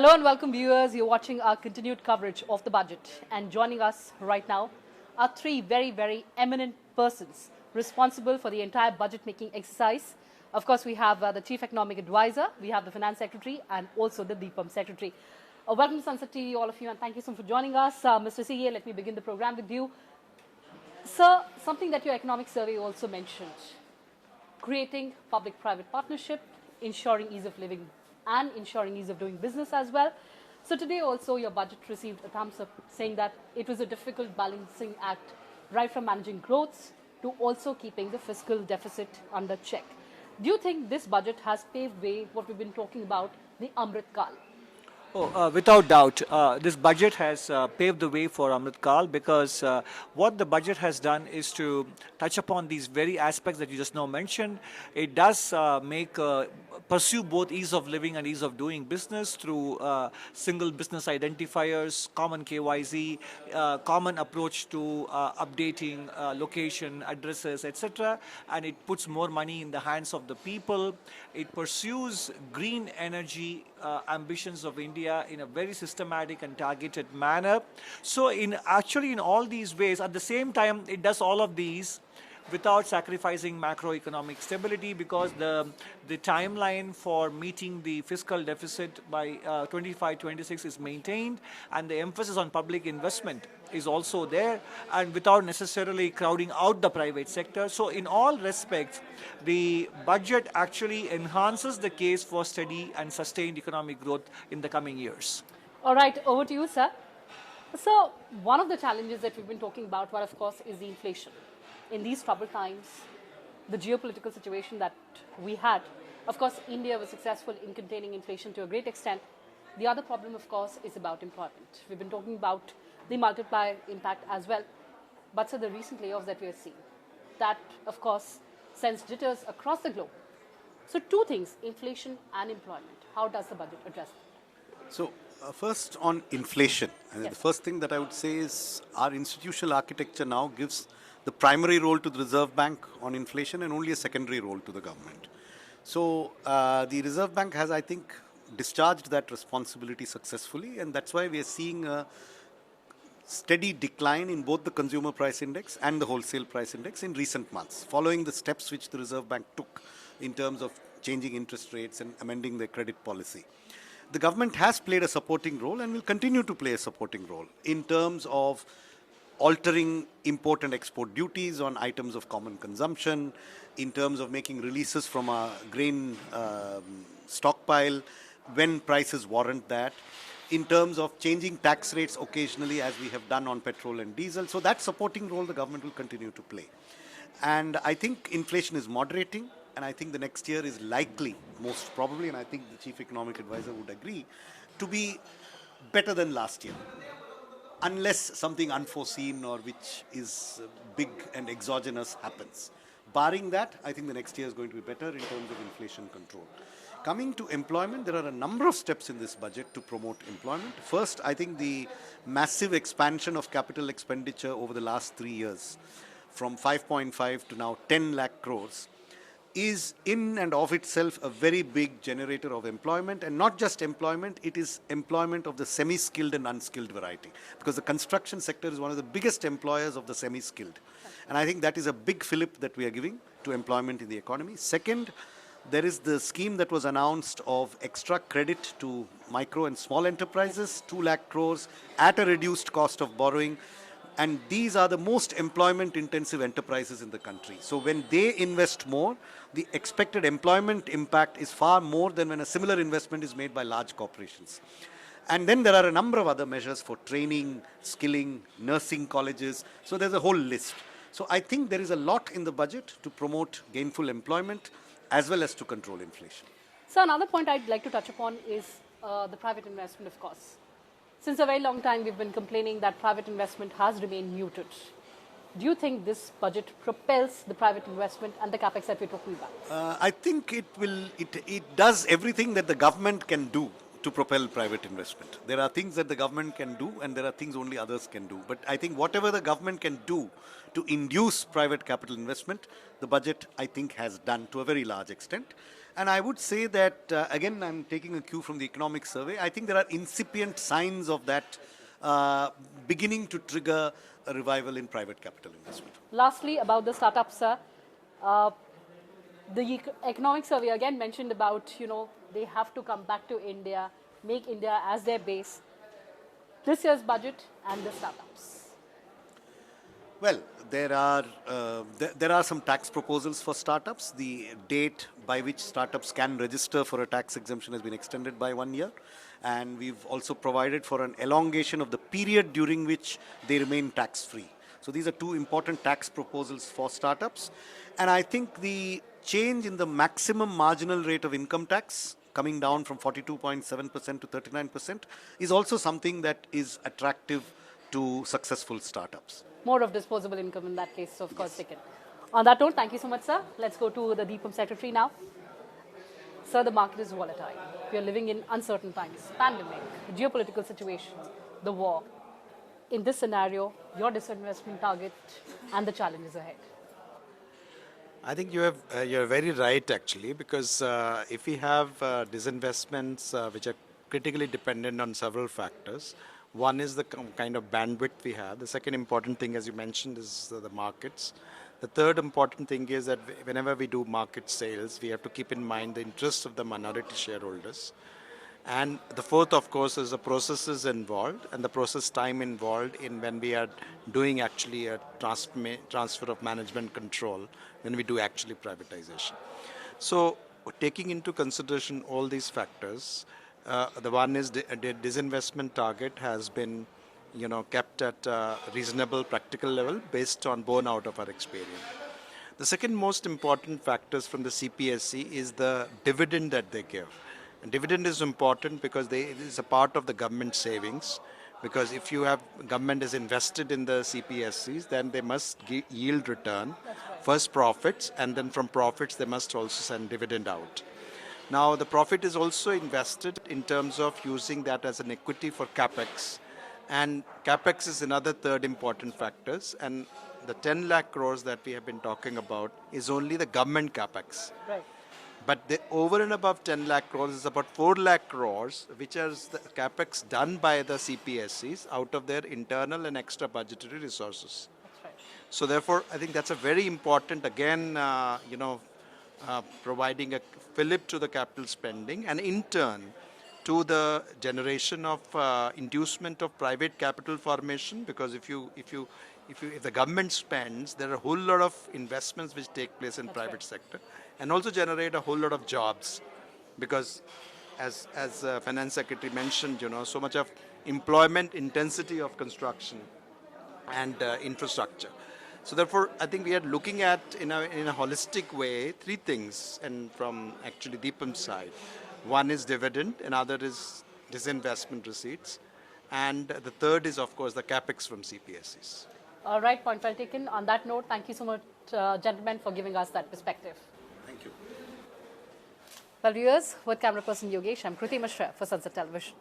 Hello and welcome viewers. You're watching our continued coverage of the budget, and joining us right now are three very eminent persons responsible for the entire budget making exercise. Of course, we have the Chief Economic Advisor, we have the Finance Secretary and also the DPEM Secretary. Welcome to Sansad TV, all of you, and thank you so much for joining us. Mr. CA, let me begin the program with you. Sir, something that your economic survey also mentioned, creating public-private partnership, ensuring ease of living and ensuring ease of doing business as well. So today also your budget received a thumbs up, saying that it was a difficult balancing act, right from managing growths to also keeping the fiscal deficit under check. Do you think this budget has paved way what we've been talking about, the Amrit Kal? Without doubt, this budget has paved the way for Amrit Kal, because what the budget has done is to touch upon these very aspects that you just now mentioned. It does pursue both ease of living and ease of doing business through single business identifiers, common KYC, common approach to updating location, addresses, etc. And it puts more money in the hands of the people. It pursues green energy ambitions of India in a very systematic and targeted manner. So in all these ways, at the same time, it does all of these without sacrificing macroeconomic stability, because the timeline for meeting the fiscal deficit by 25-26 is maintained, and the emphasis on public investment is also there, and without necessarily crowding out the private sector. So in all respects, the budget actually enhances the case for steady and sustained economic growth in the coming years. All right, over to you, sir. So one of the challenges that we've been talking about, well, of course, is the inflation. In these troubled times, the geopolitical situation that we had, of course, India was successful in containing inflation to a great extent. The other problem, of course, is about employment. We've been talking about the multiplier impact as well. But so the recent layoffs that we are seeing, that, of course, sends jitters across the globe. So two things, inflation and employment. How does the budget address that? So first on inflation, Yes. the first thing that I would say is our institutional architecture now gives the primary role to the Reserve Bank on inflation and only a secondary role to the government. So the Reserve Bank has, I think, discharged that responsibility successfully, and that's why we are seeing a steady decline in both the consumer price index and the wholesale price index in recent months, following the steps which the Reserve Bank took in terms of changing interest rates and amending their credit policy. The government has played a supporting role and will continue to play a supporting role in terms of altering import and export duties on items of common consumption, in terms of making releases from a grain stockpile when prices warrant that, in terms of changing tax rates occasionally, as we have done on petrol and diesel. So that supporting role the government will continue to play. And I think inflation is moderating, and I think the next year is likely, most probably, and I think the Chief Economic Advisor would agree, to be better than last year, unless something unforeseen or which is big and exogenous happens. Barring that, I think the next year is going to be better in terms of inflation control. Coming to employment, there are a number of steps in this budget to promote employment. First, I think the massive expansion of capital expenditure over the last 3 years, from 5.5 to now 10 lakh crores, is in and of itself a very big generator of employment, and not just employment, it is employment of the semi-skilled and unskilled variety, because the construction sector is one of the biggest employers of the semi-skilled. And I think that is a big fillip that we are giving to employment in the economy. Second, there is the scheme that was announced of extra credit to micro and small enterprises, 2 lakh crores at a reduced cost of borrowing. And these are the most employment-intensive enterprises in the country. So when they invest more, the expected employment impact is far more than when a similar investment is made by large corporations. And then there are a number of other measures for training, skilling, nursing colleges. So there's a whole list. So I think there is a lot in the budget to promote gainful employment as well as to control inflation. So another point I'd like to touch upon is the private investment, of course. Since a very long time, we've been complaining that private investment has remained muted. Do you think this budget propels the private investment and the capex that we're talking about? I think it does everything that the government can do to propel private investment. There are things that the government can do, and there are things only others can do. But I think whatever the government can do to induce private capital investment, the budget, I think, has done to a very large extent. And I would say that, again, I'm taking a cue from the economic survey. I think there are incipient signs of that beginning to trigger a revival in private capital investment. Lastly, about the startups, sir. The economic survey again mentioned about, they have to come back to India, make India as their base. This year's budget and the startups. Well, there are some tax proposals for startups. The date by which startups can register for a tax exemption has been extended by 1 year. And we've also provided for an elongation of the period during which they remain tax-free. So these are two important tax proposals for startups. And I think the change in the maximum marginal rate of income tax coming down from 42.7% to 39% is also something that is attractive to successful startups. More of disposable income in that case, so of course, taken. On that note, thank you so much, sir. Let's go to the DPM Secretary now. Sir, the market is volatile. We are living in uncertain times, pandemic, geopolitical situation, the war. In this scenario, your disinvestment target and the challenges ahead. I think you're very right actually, because if we have disinvestments which are critically dependent on several factors, one is the kind of bandwidth we have. The second important thing, as you mentioned, is the markets. The third important thing is that whenever we do market sales, we have to keep in mind the interests of the minority shareholders. And the fourth, of course, is the processes involved and the process time involved in when we are doing actually a transfer of management control, when we do actually privatization. So taking into consideration all these factors, the one is the disinvestment target has been kept at a reasonable practical level based on borne out of our experience. The second most important factors from the CPSC is the dividend that they give. And dividend is important because it is a part of the government savings. Because if you have government is invested in the CPSCs, then they must yield return, first profits, and then from profits they must also send dividend out. Now the profit is also invested in terms of using that as an equity for capex, and capex is another third important factors. And the 10 lakh crores that we have been talking about is only the government capex. Right. But the over and above 10 lakh crores is about 4 lakh crores, which is the capex done by the CPSCs out of their internal and extra budgetary resources. That's right. So therefore, I think that's a very important, again, providing a fillip to the capital spending, and in turn to the generation of inducement of private capital formation. Because if the government spends, there are a whole lot of investments which take place in private sector, and also generate a whole lot of jobs. Because as Finance Secretary mentioned, so much of employment intensity of construction and infrastructure. So therefore, I think we are looking at in a holistic way three things, and from actually Deepam's side. One is dividend, another is disinvestment receipts, and the third is, of course, the capex from CPSCs. All right, point well taken. On that note, thank you so much, gentlemen, for giving us that perspective. Thank you. Well, viewers, with camera person Yogesh, I'm Kriti Mishra for Sansad Television.